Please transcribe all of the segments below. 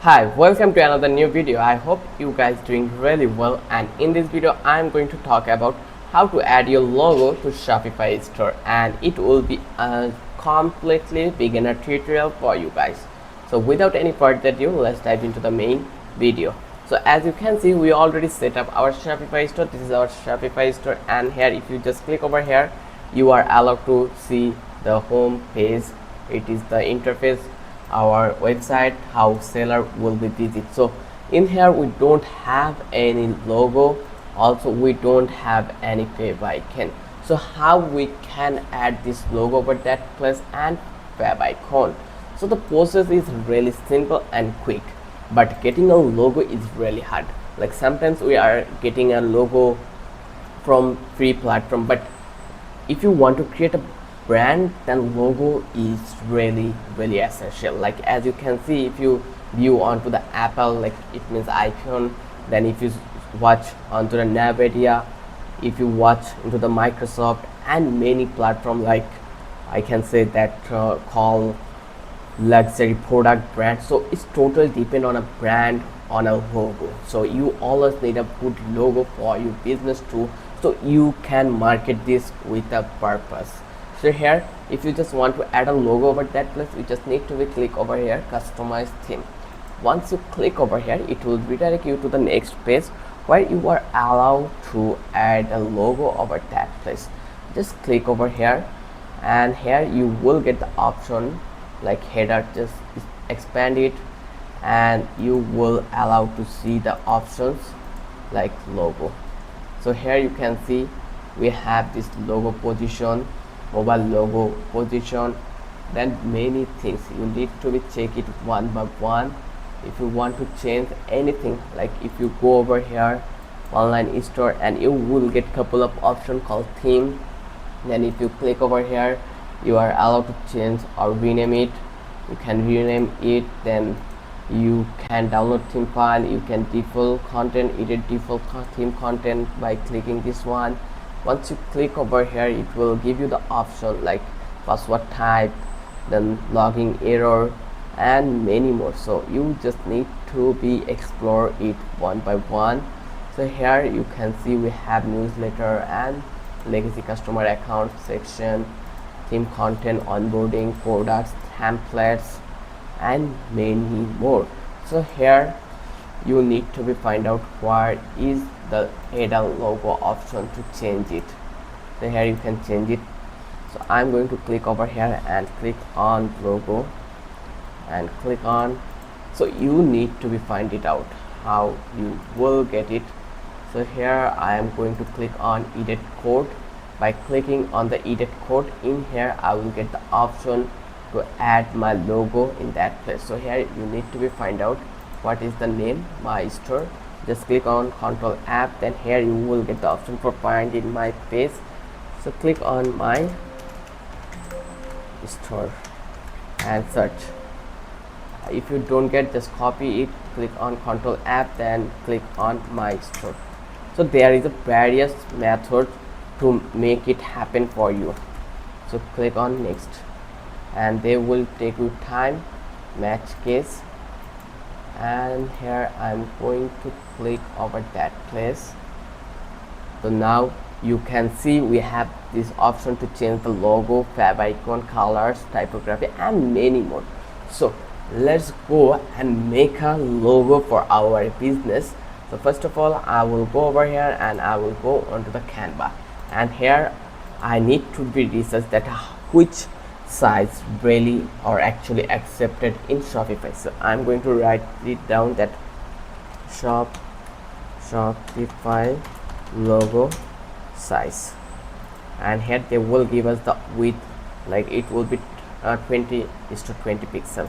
Hi, welcome to another new video. I hope you guys doing really well, and in this video I'm going to talk about how to add your logo to Shopify store, and it will be a completely beginner tutorial for you guys. So without any further ado, let's dive into the main video. So as you can see, we already set up our Shopify store. This is our Shopify store, and here if you just click over here, you are allowed to see the home page. It is the interface, our website, how seller will be visit. So in here we don't have any logo, also we don't have any web icon. So how we can add this logo over that place and web icon? So the process is really simple and quick, but getting a logo is really hard. Like sometimes we are getting a logo from free platform, but if you want to create a brand, then logo is really essential. Like as you can see, if you view onto the Apple, like it means icon. Then if you watch onto the Nvidia, if you watch into the Microsoft and many platform, like I can say that call luxury product brand. So it's totally depend on a brand, on a logo. So you always need a good logo for your business too, so you can market this with a purpose. So here if you just want to add a logo over that place, you just need to be click over here, customize theme. Once you click over here, it will redirect you to the next page where you are allowed to add a logo over that place. Just click over here, and here you will get the option like header. Just expand it, and you will allow to see the options like logo. So here you can see we have this logo position, mobile logo position, then many things. You need to be check it one by one. If you want to change anything, like if you go over here online store, and you will get couple of options called theme. Then if you click over here, you are allowed to change or rename it. You can rename it, then you can download theme file, you can default content, edit default theme content by clicking this one. Once you click over here, it will give you the option like password type, then logging error, and many more. So you just need to be explore it one by one. So here you can see we have newsletter and legacy customer account section, theme content, onboarding, products, templates, and many more. So here you need to be find out where is the header logo option to change it. So here you can change it. So I'm going to click over here and click on logo and click on. So you need to be find it out how you will get it. So here I am going to click on edit code. By clicking on the edit code, in here I will get the option to add my logo in that place. So here you need to be find out what is the name my store. Just click on control app, then here you will get the option for find in my page. So click on my store and search. If you don't get, just copy it, click on control app, then click on my store. So there is a various method to make it happen for you. So click on next, and they will take you time, match case, and here I'm going to click over that place. So now you can see we have this option to change the logo, fab icon, colors, typography, and many more. So let's go and make a logo for our business. So first of all, I will go over here and I will go onto the Canva, and here I need to be research that which size really are actually accepted in Shopify. So I'm going to write it down that Shopify logo size, and here they will give us the width, like it will be 20:20 pixel.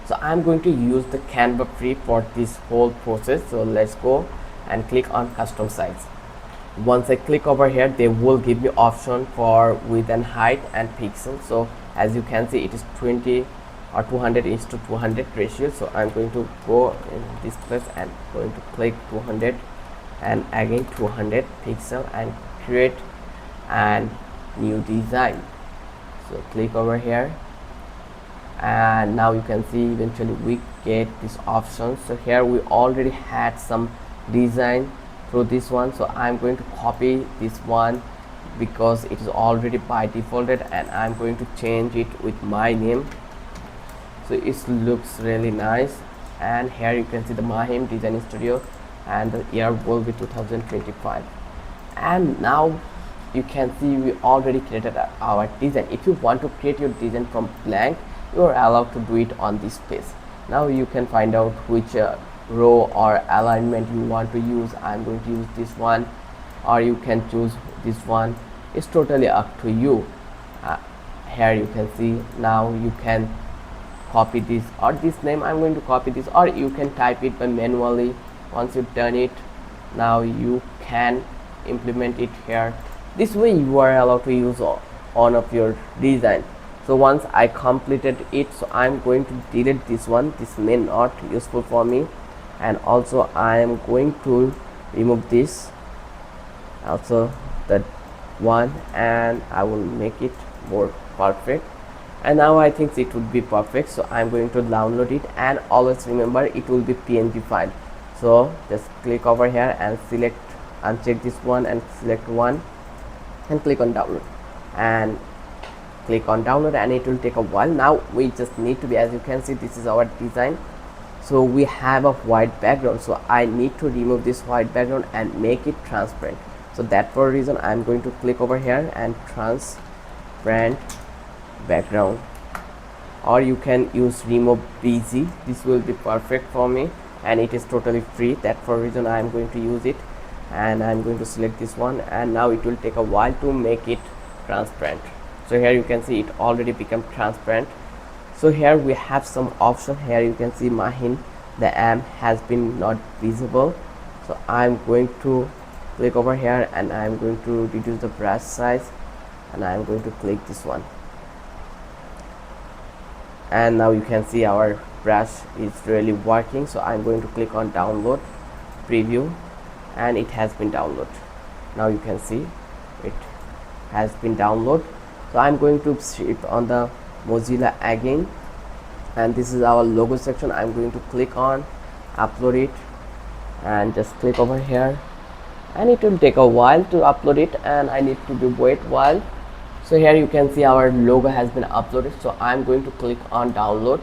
So I'm going to use the Canva free for this whole process. So let's go and click on custom size. Once I click over here, they will give me option for width and height and pixel. So as you can see, it is 20 or 200:200 ratio. So I'm going to go in this place and going to click 200 and again 200 pixel and create and new design. So click over here, and now you can see eventually width get this option. So here we already had some design through this one, so I'm going to copy this one because it is already by defaulted, and I'm going to change it with my name, so it looks really nice. And here you can see the Mahim Design Studio, and the year will be 2025. And now you can see we already created our design. If you want to create your design from blank, you are allowed to do it on this page. Now you can find out which row or alignment you want to use. I'm going to use this one, or you can choose this one. It's totally up to you. Here you can see, now you can copy this or this name. I'm going to copy this, or you can type it by manually. Once you've done it, now you can implement it here. This way you are allowed to use one of your design. So once I completed it, so I'm going to delete this one. This may not useful for me, and also I am going to remove this also, that one, and I will make it more perfect. And now I think it would be perfect, so I'm going to download it. And always remember, it will be PNG file. So just click over here and select, uncheck this one and select one, and click on download, and click on download, and it will take a while. Now we just need to be, as you can see, this is our design. So we have a white background, so I need to remove this white background and make it transparent. So that for a reason, I'm going to click over here and transparent background, or you can use remove BG. This will be perfect for me, and it is totally free. That for a reason, I'm going to use it, and I'm going to select this one. And now it will take a while to make it transparent. So here you can see it already become transparent. So here we have some option. Here you can see Mahim, the amp has been not visible. So I'm going to click over here, and I'm going to reduce the brush size, and I'm going to click this one. And now you can see our brush is really working. So I'm going to click on download preview, and it has been downloaded. Now you can see it has been downloaded. So I'm going to shift on the Mozilla again, and this is our logo section. I'm going to click on upload it, and just click over here, and it will take a while to upload it, and I need to wait while. So here you can see our logo has been uploaded. So I'm going to click on download,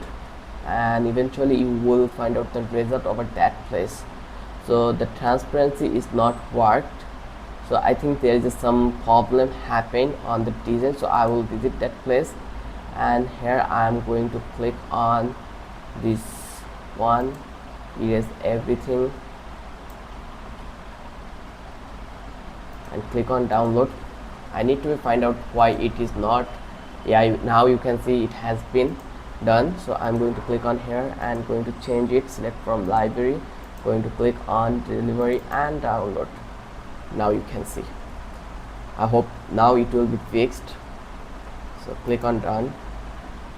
and eventually you will find out the result over that place. So the transparency is not worked, so I think there is some problem happened on the design. So I will visit that place, and here I am going to click on this one, erase everything, and click on download. I need to find out why it is not. Yeah, now you can see it has been done. So I'm going to click on here and going to change it, select from library, going to click on delivery and download. Now you can see, I hope now it will be fixed. So click on done,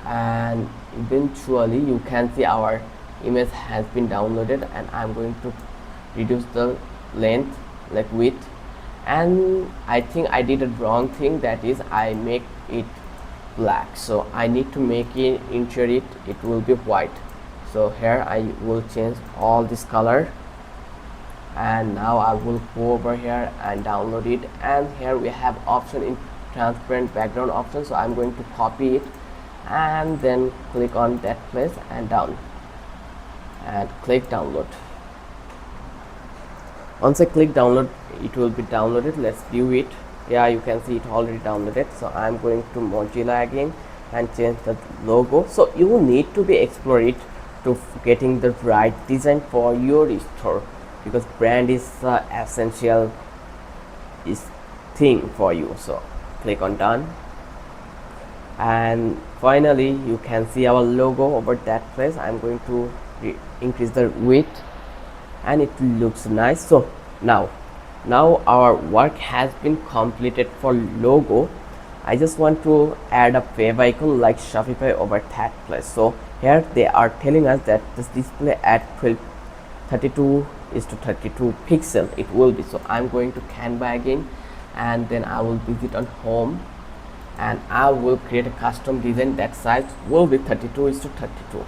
and eventually you can see our image has been downloaded. And I'm going to reduce the length, like width, and I think I did a wrong thing, that is I make it black. So I need to make it, ensure it will be white. So here I will change all this color, and now I will go over here and download it. And here we have option in transparent background option. So I'm going to copy it, and then click on that place and down, and click download. Once I click download, it will be downloaded. Let's view it. Yeah, you can see it already downloaded. So I'm going to Mozilla again and change the logo. So you need to be explore it to getting the right design for your store, because brand is essential thing for you. So click on done, and finally you can see our logo over that place. I'm going to increase the width, and it looks nice. So now our work has been completed for logo. I just want to add a favicon like Shopify over that place. So here they are telling us that this display at 32:32 pixel it will be. So I'm going to Canva again, and then I will visit on home, and I will create a custom design. That size will be 32:32.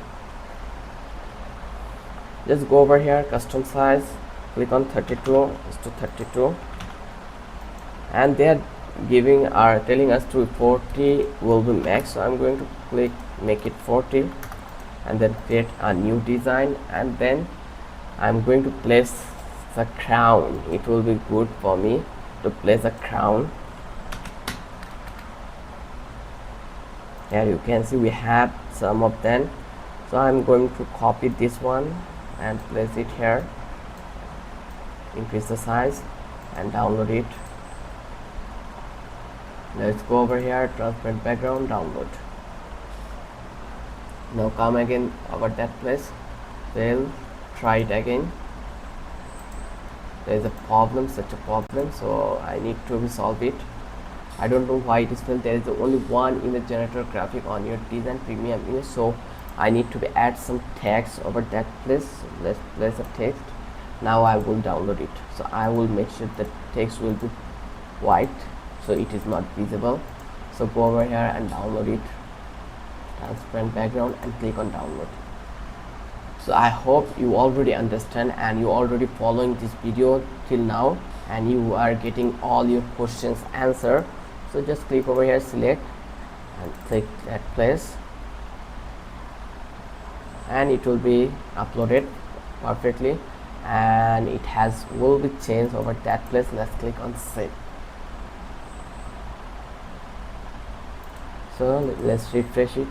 Just go over here, custom size, click on 32 is to 32, and they are telling us to 40 will be max. So I'm going to click make it 40 and then create a new design, and then I'm going to place the crown. It will be good for me to place a crown. Here you can see we have some of them, so I'm going to copy this one and place it here, increase the size and download it. Let's go over here, transparent background, download. Now come again over that place, fail, try it again. There is a problem, such a problem, so I need to solve it. I don't know why it is failed. There is only one image generator graphic on your design premium image, so I need to add some text over that place. So let's place a text. Now I will download it, so I will make sure the text will be white so it is not visible. So go over here and download it, transparent background, and click on download. So I hope you already understand and you already following this video till now, and you are getting all your questions answered. So just click over here, select and click that place, and it will be uploaded perfectly, and it will be changed over that place. Let's click on save. So let's refresh it.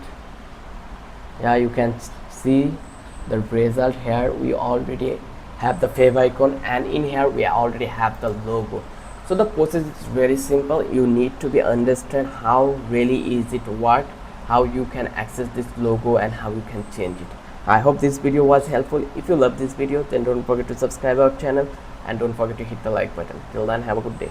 Yeah, you can see the result here. We already have the fav icon, and in here we already have the logo. So the process is very simple. You need to be understand how really easy to work, how you can access this logo, and how you can change it. I hope this video was helpful. If you love this video, then don't forget to subscribe our channel and don't forget to hit the like button. Till then, have a good day.